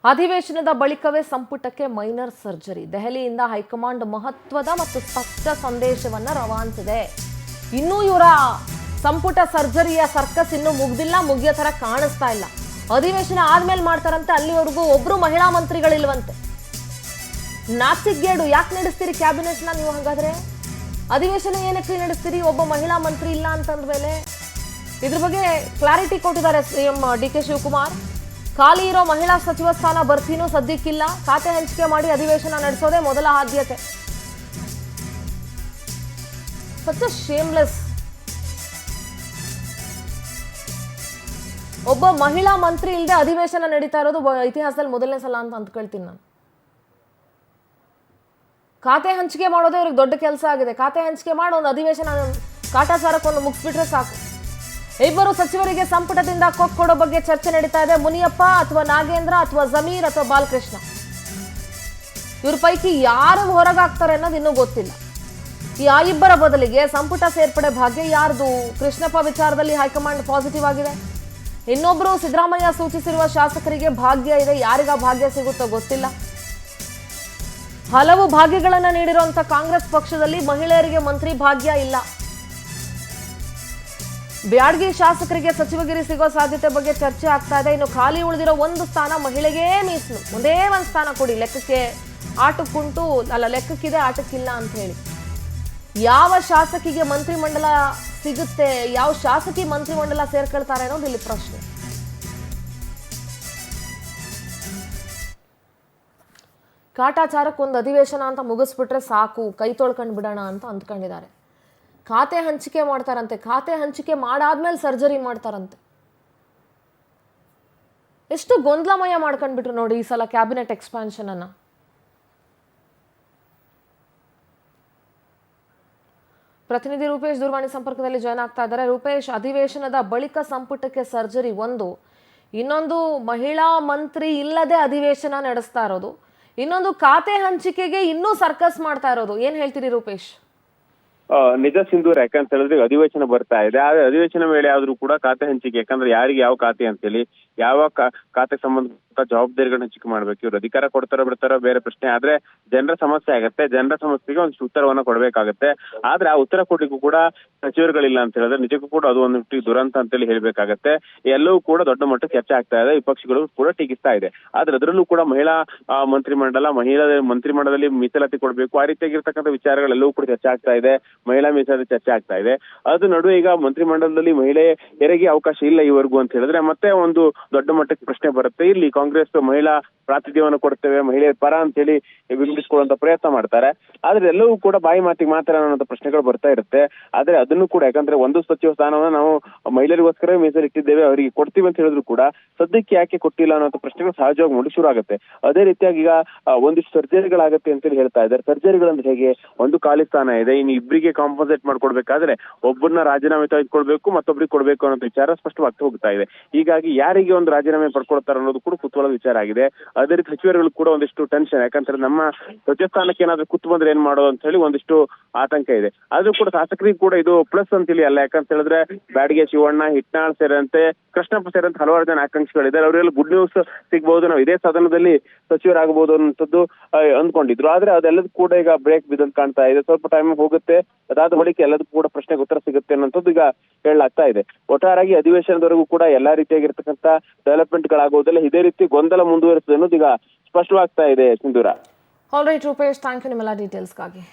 ಅಧಿವೇಶನದ ಬಳಿಕವೇ ಸಂಪುಟಕ್ಕೆ ಮೈನರ್ ಸರ್ಜರಿ. ದೆಹಲಿಯಿಂದ ಹೈಕಮಾಂಡ್ ಮಹತ್ವದ ಮತ್ತು ಸ್ಪಷ್ಟ ಸಂದೇಶವನ್ನ ರವಾನಿಸಿದೆ. ಇನ್ನೂ ಇವರ ಸಂಪುಟ ಸರ್ಜರಿಯ ಸರ್ಕಸ್ ಇನ್ನೂ ಮುಗ್ದಿಲ್ಲ, ಮುಗಿಯೋ ತರ ಕಾಣಿಸ್ತಾ ಇಲ್ಲ. ಅಧಿವೇಶನ ಆದ್ಮೇಲೆ ಮಾಡ್ತಾರಂತೆ. ಅಲ್ಲಿವರೆಗೂ ಒಬ್ರು ಮಹಿಳಾ ಮಂತ್ರಿಗಳಿಲ್ವಂತೆ. ನಾಚಿಗೇಡು. ಯಾಕೆ ನಡೆಸ್ತೀರಿ ಕ್ಯಾಬಿನೆಟ್ನ ನೀವು? ಹಾಗಾದ್ರೆ ಅಧಿವೇಶನ ಏನಕ್ಕೆ ನಡೆಸ್ತೀರಿ? ಒಬ್ಬ ಮಹಿಳಾ ಮಂತ್ರಿ ಇಲ್ಲ ಅಂತಂದ್ಮೇಲೆ ಇದ್ರ ಬಗ್ಗೆ ಕ್ಲಾರಿಟಿ ಕೊಟ್ಟಿದ್ದಾರೆ ಸಿಎಂ ಡಿ.ಕೆ. ಶಿವಕುಮಾರ್. ಖಾಲಿ ಇರೋ ಮಹಿಳಾ ಸಚಿವ ಸ್ಥಾನ ಭರ್ತಿನೂ ಸದ್ಯಕ್ಕಿಲ್ಲ. ಖಾತೆ ಹಂಚಿಕೆ ಮಾಡಿ ಅಧಿವೇಶನ ನಡೆಸೋದೇ ಮೊದಲ ಆದ್ಯತೆ. Such shameless. ಒಬ್ಬ ಮಹಿಳಾ ಮಂತ್ರಿ ಇಲ್ಲದೆ ಅಧಿವೇಶನ ನಡೀತಾ ಇರೋದು ಇತಿಹಾಸದಲ್ಲಿ ಮೊದಲನೇ ಸಲ ಅಂತ ಅಂದ್ಕೊಳ್ತೀನಿ ನಾನು. ಖಾತೆ ಹಂಚಿಕೆ ಮಾಡೋದೇ ಇವ್ರಿಗೆ ದೊಡ್ಡ ಕೆಲಸ ಆಗಿದೆ. ಖಾತೆ ಹಂಚಿಕೆ ಮಾಡಿ ಒಂದು ಅಧಿವೇಶನ ಕಾಟಾಚಾರಕ್ಕೊಂದು ಮುಗಿಸ್ಬಿಟ್ರೆ ಸಾಕು. ಇಬ್ಬರು ಸಚಿವರಿಗೆ ಸಂಪುಟದಿಂದ ಕೊಡೋ ಬಗ್ಗೆ ಚರ್ಚೆ ನಡೀತಾ ಇದೆ. ಮುನಿಯಪ್ಪ ಅಥವಾ ನಾಗೇಂದ್ರ ಅಥವಾ ಜಮೀರ್ ಅಥವಾ ಬಾಲಕೃಷ್ಣ, ಇವ್ರ ಪೈಕಿ ಯಾರು ಹೊರಗಾಗ್ತಾರೆ ಅನ್ನೋದು ಇನ್ನೂ ಗೊತ್ತಿಲ್ಲ. ಈ ಇಬ್ಬರ ಬದಲಿಗೆ ಸಂಪುಟ ಸೇರ್ಪಡೆ ಭಾಗ್ಯ ಯಾರ್ದು? ಕೃಷ್ಣಪ್ಪ ವಿಚಾರದಲ್ಲಿ ಹೈಕಮಾಂಡ್ ಪಾಸಿಟಿವ್ ಆಗಿದೆ. ಇನ್ನೊಬ್ರು ಸಿದ್ದರಾಮಯ್ಯ ಸೂಚಿಸಿರುವ ಶಾಸಕರಿಗೆ ಭಾಗ್ಯ ಇದೆ. ಯಾರಿಗ ಭಾಗ್ಯ ಸಿಗುತ್ತೋ ಗೊತ್ತಿಲ್ಲ. ಹಲವು ಭಾಗ್ಯಗಳನ್ನ ನೀಡಿರುವಂತ ಕಾಂಗ್ರೆಸ್ ಪಕ್ಷದಲ್ಲಿ ಮಹಿಳೆಯರಿಗೆ ಮಂತ್ರಿ ಭಾಗ್ಯ ಇಲ್ಲ. ಬ್ಯಾಡಗಿ ಶಾಸಕರಿಗೆ ಸಚಿವಗಿರಿ ಸಿಗೋ ಸಾಧ್ಯತೆ ಬಗ್ಗೆ ಚರ್ಚೆ ಆಗ್ತಾ ಇದೆ. ಇನ್ನು ಖಾಲಿ ಉಳಿದಿರೋ ಒಂದು ಸ್ಥಾನ ಮಹಿಳೆಗೆ ಮೀಸಲು. ಒಂದೇ ಒಂದು ಸ್ಥಾನ ಕೊಡಿ, ಲೆಕ್ಕಕ್ಕೆ ಆಟಕ್ಕುಂಟು ಅಲ್ಲ, ಲೆಕ್ಕಕ್ಕಿದೆ ಆಟಕ್ಕಿಲ್ಲ ಅಂತ ಹೇಳಿ. ಯಾವ ಶಾಸಕಿಗೆ ಮಂತ್ರಿಮಂಡಲ ಸಿಗುತ್ತೆ, ಯಾವ ಶಾಸಕಿ ಮಂತ್ರಿಮಂಡಲ ಸೇರ್ಕೊಳ್ತಾರೆ ಅನ್ನೋದು ಇಲ್ಲಿ ಪ್ರಶ್ನೆ. ಕಾಟಾಚಾರಕ್ಕೊಂದು ಅಧಿವೇಶನ ಅಂತ ಮುಗಿಸ್ಬಿಟ್ರೆ ಸಾಕು, ಕೈ ತೊಳ್ಕೊಂಡು ಬಿಡೋಣ ಅಂತ ಅಂದ್ಕೊಂಡಿದ್ದಾರೆ. ಖಾತೆ ಹಂಚಿಕೆ ಮಾಡ್ತಾರಂತೆ. ಖಾತೆ ಹಂಚಿಕೆ ಮಾಡಾದ್ಮೇಲೆ ಸರ್ಜರಿ ಮಾಡ್ತಾರಂತೆ. ಎಷ್ಟು ಗೊಂದಲಮಯ ಮಾಡ್ಕೊಂಡ್ಬಿಟ್ರು ನೋಡಿ ಈ ಸಲ ಕ್ಯಾಬಿನೆಟ್ ಎಕ್ಸ್ಪಾನ್ಷನ್ ಅನ್ನ. ಪ್ರತಿನಿಧಿ ರೂಪೇಶ್ ದೂರವಾಣಿ ಸಂಪರ್ಕದಲ್ಲಿ ಜಾಯ್ನ್ ಆಗ್ತಾ ಇದ್ದಾರೆ. ರೂಪೇಶ್, ಅಧಿವೇಶನದ ಬಳಿಕ ಸಂಪುಟಕ್ಕೆ ಸರ್ಜರಿ ಒಂದು, ಇನ್ನೊಂದು ಮಹಿಳಾ ಮಂತ್ರಿ ಇಲ್ಲದೆ ಅಧಿವೇಶನ ನಡೆಸ್ತಾ ಇರೋದು, ಇನ್ನೊಂದು ಖಾತೆ ಹಂಚಿಕೆಗೆ ಇನ್ನೂ ಸರ್ಕಸ್ ಮಾಡ್ತಾ ಇರೋದು. ಏನ್ ಹೇಳ್ತೀರಿ ರೂಪೇಶ್? ನಿಜ ಸಿಂಧೂರ್. ಯಾಕಂತ ಹೇಳಿದ್ರೆ ಅಧಿವೇಶನ ಬರ್ತಾ ಇದೆ. ಆದ್ರೆ ಅಧಿವೇಶನ ವೇಳೆ ಆದ್ರೂ ಕೂಡ ಖಾತೆ ಹಂಚಿಕೆ, ಯಾಕಂದ್ರೆ ಯಾರಿಗೆ ಯಾವ ಖಾತೆ ಅಂತೇಳಿ, ಯಾವ ಖಾತೆ ಸಂಬಂಧಪಟ್ಟ ಜವಾಬ್ದಾರಿಗಳನ್ನ ಹಂಚಿಕೆ ಮಾಡ್ಬೇಕು. ಇವ್ರು ಅಧಿಕಾರ ಕೊಡ್ತಾರೋ ಬಿಡ್ತಾರೋ ಬೇರೆ ಪ್ರಶ್ನೆ. ಆದ್ರೆ ಜನರ ಸಮಸ್ಯೆ ಆಗತ್ತೆ. ಜನರ ಸಮಸ್ಯೆಗೆ ಒಂದು ಉತ್ತರವನ್ನ ಕೊಡ್ಬೇಕಾಗತ್ತೆ. ಆದ್ರೆ ಆ ಉತ್ತರ ಕೊಡ್ಲಿಕ್ಕೂ ಕೂಡ ಸಚಿವರುಗಳಿಲ್ಲ ಅಂತ ಹೇಳಿದ್ರೆ ನಿಜಕ್ಕೂ ಕೂಡ ಅದು ಒಂದು ದುರಂತ ಅಂತೇಳಿ ಹೇಳ್ಬೇಕಾಗತ್ತೆ. ಎಲ್ಲವೂ ಕೂಡ ದೊಡ್ಡ ಮಟ್ಟಕ್ಕೆ ಚರ್ಚೆ ಆಗ್ತಾ ಇದೆ. ವಿಪಕ್ಷಗಳು ಕೂಡ ಟೀಕಿಸ್ತಾ ಇದೆ. ಆದ್ರೆ ಅದರಲ್ಲೂ ಕೂಡ ಮಹಿಳಾ ಮಂತ್ರಿಮಂಡಲದಲ್ಲಿ ಮೀಸಲಾತಿ ಕೊಡ್ಬೇಕು, ಆ ರೀತಿಯಾಗಿರ್ತಕ್ಕಂಥ ವಿಚಾರಗಳೆಲ್ಲವೂ ಕೂಡ ಚರ್ಚೆ ಆಗ್ತಾ ಇದೆ. ಮಹಿಳಾ ಮೀಸಲಾತಿ ಚರ್ಚೆ ಆಗ್ತಾ ಇದೆ. ಅದು ನಡುವೆ ಈಗ ಮಂತ್ರಿಮಂಡಲದಲ್ಲಿ ಮಹಿಳೆಯರಿಗೆ ಅವಕಾಶ ಇಲ್ಲ ಈವರೆಗೂ ಅಂತ ಹೇಳಿದ್ರೆ ಮತ್ತೆ ಒಂದು ದೊಡ್ಡ ಮಟ್ಟಕ್ಕೆ ಪ್ರಶ್ನೆ ಬರುತ್ತೆ. ಇಲ್ಲಿ ಕಾಂಗ್ರೆಸ್ ಮಹಿಳಾ ಪ್ರಾತಿನಿಧ್ಯವನ್ನು ಕೊಡ್ತೇವೆ, ಮಹಿಳೆಯರ ಪರ ಅಂತೇಳಿ ಬಿಂಬಿಸಿಕೊಳ್ಳುವಂತ ಪ್ರಯತ್ನ ಮಾಡ್ತಾರೆ. ಆದ್ರೆ ಎಲ್ಲವೂ ಕೂಡ ಬಾಯಿ ಮಾತಿಗೆ ಮಾತ್ರ ಅನ್ನೋ ಪ್ರಶ್ನೆಗಳು ಬರ್ತಾ ಇರುತ್ತೆ. ಆದ್ರೆ ಅದನ್ನು ಕೂಡ, ಯಾಕಂದ್ರೆ ಒಂದು ಸಚಿವ ಸ್ಥಾನವನ್ನ ನಾವು ಮಹಿಳೆಯರಿಗೋಸ್ಕರ ಮೀಸಲಿಟ್ಟಿದ್ದೇವೆ, ಅವರಿಗೆ ಕೊಡ್ತೀವಿ ಅಂತ ಹೇಳಿದ್ರು ಕೂಡ ಸದ್ಯಕ್ಕೆ ಯಾಕೆ ಕೊಟ್ಟಿಲ್ಲ ಅನ್ನೋ ಪ್ರಶ್ನೆಗಳು ಸಹಜವಾಗಿ ಮೂಡಿ ಶುರು ಆಗುತ್ತೆ. ಅದೇ ರೀತಿಯಾಗಿ ಈಗ ಒಂದಿಷ್ಟು ಸರ್ಜರಿಗಳಾಗತ್ತೆ ಅಂತೇಳಿ ಹೇಳ್ತಾ ಇದ್ದಾರೆ. ಸರ್ಜರಿಗಳಂದ್ರೆ ಹೇಗೆ? ಒಂದು ಖಾಲಿ ಸ್ಥಾನ ಇದೆ, ಇನ್ನು ಇಬ್ಬರಿಗೆ ಕಾಂಪನ್ಸೇಟ್ ಮಾಡ್ಕೊಡ್ಬೇಕಾದ್ರೆ ಒಬ್ಬರನ್ನ ರಾಜೀನಾಮೆ ತೆಗೆದುಕೊಳ್ಬೇಕು, ಮತ್ತೊಬ್ಬರಿಗೆ ಕೊಡ್ಬೇಕು ಅನ್ನೋ ವಿಚಾರ ಸ್ಪಷ್ಟವಾಗ್ತಾ ಹೋಗ್ತಾ ಇದೆ. ಹೀಗಾಗಿ ಯಾರಿಗೆ ಒಂದು ರಾಜೀನಾಮೆ ಪಡ್ಕೊಳ್ತಾರೆ ಅನ್ನೋದು ಕೂಡ ಕುತೂಹಲದ ವಿಚಾರ ಆಗಿದೆ. ಅದೇ ರೀತಿ ಸಚಿವರುಗಳು ಕೂಡ ಒಂದಿಷ್ಟು ಟೆನ್ಷನ್, ಯಾಕಂದ್ರೆ ನಮ್ಮ ಸಚಿವ ಸ್ಥಾನಕ್ಕೆ ಏನಾದ್ರು ಕೂತು ಬಂದ್ರೆ ಏನ್ ಮಾಡೋದು ಅಂತ ಹೇಳಿ ಒಂದಿಷ್ಟು ಆತಂಕ ಇದೆ. ಆದ್ರೂ ಕೂಡ ಶಾಸಕರಿಗೆ ಕೂಡ ಇದು ಪ್ಲಸ್ ಅಂತೇಳಿ ಅಲ್ಲ. ಯಾಕಂತ ಹೇಳಿದ್ರೆ ಬ್ಯಾಡಗಿ ಶಿವಣ್ಣ, ಹಿಟ್ನಾಳ್ ಸೇರಿದಂತೆ ಕೃಷ್ಣಪ್ಪ ಸೇರಿದಂತೆ ಹಲವಾರು ಜನ ಆಕಾಂಕ್ಷಿಗಳಿದ್ದಾರೆ. ಅವರೆಲ್ಲ ಗುಡ್ ನ್ಯೂಸ್ ಸಿಗ್ಬಹುದು, ನಾವು ಇದೇ ಸದನದಲ್ಲಿ ಸಚಿವರಾಗಬಹುದು ಅನ್ನೋಂಥದ್ದು ಅಂದ್ಕೊಂಡಿದ್ರು. ಆದ್ರೆ ಅದೆಲ್ಲದೂ ಕೂಡ ಈಗ ಬ್ರೇಕ್ ಬಿದ್ದಂತ ಕಾಣ್ತಾ ಇದೆ. ಸ್ವಲ್ಪ ಟೈಮ್ ಹೋಗುತ್ತೆ, ಅದಾದ ಬಳಿಕ ಎಲ್ಲದಕ್ಕೂ ಕೂಡ ಪ್ರಶ್ನೆಗೆ ಉತ್ತರ ಸಿಗುತ್ತೆ ಅನ್ನೋಂಥದ್ದು ಈಗ ಹೇಳಲಾಗ್ತಾ ಇದೆ. ಒಟ್ಟಾರಾಗಿ ಅಧಿವೇಶನದವರೆಗೂ ಕೂಡ ಎಲ್ಲಾ ರೀತಿಯಾಗಿರ್ತಕ್ಕಂಥ ಡೆವಲಪ್ಮೆಂಟ್ ಗಳಾಗೋದಿಲ್ಲ. ಇದೇ ರೀತಿ ಗೊಂದಲ ಮುಂದುವರಿಸುತ್ತೆ ಅನ್ನೋದು ಈಗ ಸ್ಪಷ್ಟವಾಗ್ತಾ ಇದೆ Sindoor. All right Rupesh, thank you ನಿಮ್ಮೆಲ್ಲ ಡೀಟೇಲ್ಸ್ಗಾಗಿ.